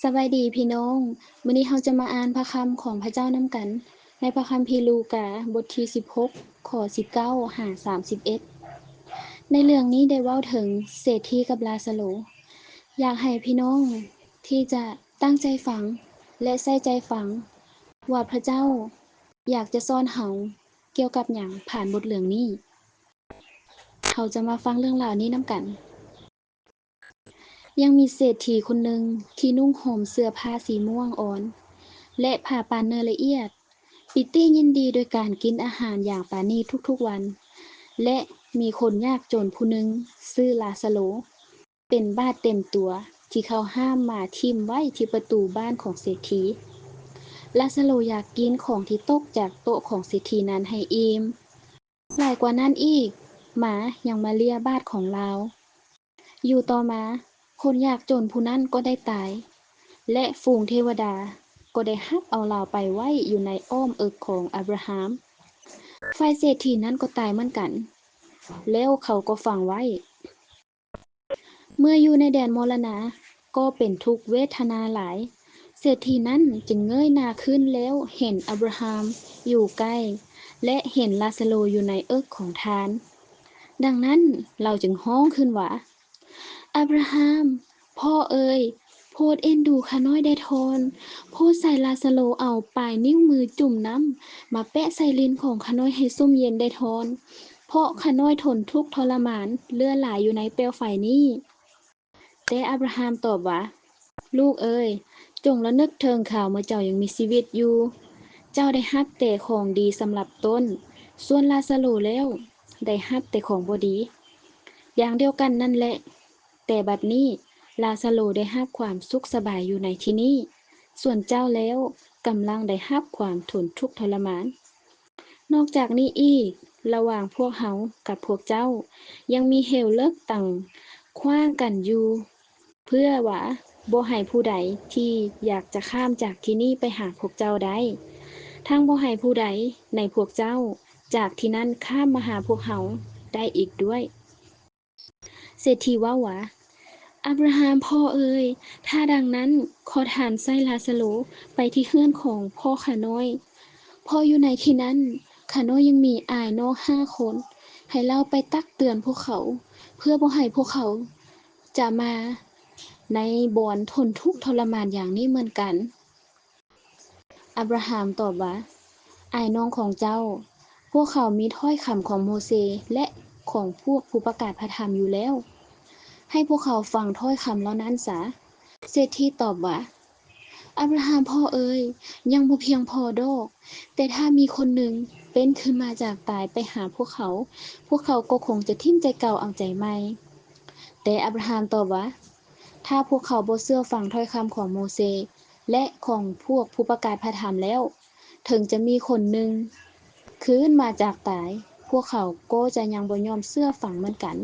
สบายดีพี่น้องมื้อนี้เราจะมาอ่านพระคัมของพระเจ้านำกันในพระคัมภีร์ลูกาบทที่16ข้อ19หา31ในเรื่องนี้ได้เว้าถึงเศรษฐีกับลาซาโรอยากให้พี่น้องที่จะตั้งใจฟังและใส่ใจฟังว่าพระเจ้าอยากจะสอนเราเกี่ยวกับหยังผ่านบทเรื่องนี้เราจะมาฟังเรื่องราวนี้นำกันยังมีเศรษฐีคนหนึ่งที่นุ่งห่มเสื้อผ้าสีม่วงอ่อนและผ่าปานเนยละเอียดปิตี้ยินดีโดยการกินอาหารอย่างปราณีตทุกๆวันและมีคนยากจนผู้หนึ่งชื่อลาซาโรเป็นบาดเต็มตัวที่เขาห้ามมาทิ่มไว้ที่ประตูบ้านของเศรษฐีลาซาโรอยากกินของที่ตกจากโต๊ะของเศรษฐีนั้นให้อิ่มหลายกว่านั้นอีกหมายังมาเลียบาดของเราอยู่ต่อมาคนยากจนผู้นั้นก็ได้ตายและฝูงเทวดาก็ได้รับเอาเลาไปไว้อยู่ในอ้อมอกของอับราฮัมฝ่ายเศรษฐีนั้นก็ตายเหมือนกันแล้วเขาก็ฝังไว้เมื่ออยู่ในแดนมรณะก็เป็นทุกขเวทนาหลายเศรษฐีนั้นจึงเงยหน้าขึ้นแล้วเห็นอับราฮัมอยู่ใกล้และเห็นลาซาโรอยู่ในอกของทานดังนั้นเราจึงฮ้องขึ้นว่าอับราฮัมพ่อเอ๋ยโปรดเอ็นดูข้าน้อยได้โทนโปรดใส่ลาซาโรเอาปลายนิ้วมือจุ่มน้ำมาแปะใส่ลิ้นของข้าน้อยให้ซุ่มเย็นได้โทนเพราะข้าน้อยทนทุกข์ทรมานเลื่อหลายอยู่ในเปลวไฟนี้แต่อับราฮัมตอบว่าลูกเอ๋ยจงระนึกถึงข่าวเมื่อเจ้ายังมีชีวิตอยู่เจ้าได้รับแต่ของดีสำหรับตนส่วนลาซาโรแล้วได้รับแต่ของบ่ดีอย่างเดียวกันนั่นแหละแต่บัดนี้ลาซาโรได้รับความสุขสบายอยู่ในที่นี้ส่วนเจ้าแล้วกำลังได้รับความทนทุกข์ทรมานนอกจากนี้อีกระหว่างพวกเรากับพวกเจ้ายังมีเหวเลิกตั้งขว้างกันอยู่เพื่อว่าบ่ให้ผู้ใดที่อยากจะข้ามจากที่นี่ไปหาพวกเจ้าได้ทั้งบ่ให้ผู้ใดในพวกเจ้าจากที่นั่นข้ามมาหาพวกเราได้อีกด้วยเศรษฐีว่าหวาอับราฮัมพ่อเอ๋ยถ้าดังนั้นขอท่านไส่ลาซาโรไปที่เรือนของพ่อข้าน้อยพออยู่ในที่นั้นข้าน้อยยังมีอ้ายน้อง5 คนให้เราไปตักเตือนพวกเขาเพื่อบ่ให้พวกเขาจะมาในบ่อนทนทุกข์ทรมานอย่างนี้เหมือนกันอับราฮัมตอบว่าอ้ายน้องของเจ้าพวกเขามีถ้อยคำของโมเสสและของพวกผู้ประกาศพระธรรมอยู่แล้วให้พวกเขาฟังถ้อยคำเหล่านั้นซะเศรษฐีตอบว่าอับราฮัมพ่อเอ๋ยยังบ่เพียงพอดอกแต่ถ้ามีคนหนึ่งเป็นขึ้นมาจากตายไปหาพวกเขาพวกเขาก็คงจะทิ่มใจเก่าเอาใจใหม่แต่อับราฮัมตอบว่าถ้าพวกเขาบ่เชื่อฟังถ้อยคำของโมเสสและของพวกผู้ประกาศพระธรรมแล้วถึงจะมีคนหนึ่งคืนมาจากตายพวกเขาก็จะยังบ่ยอมเชื่อฟังเหมือนกัน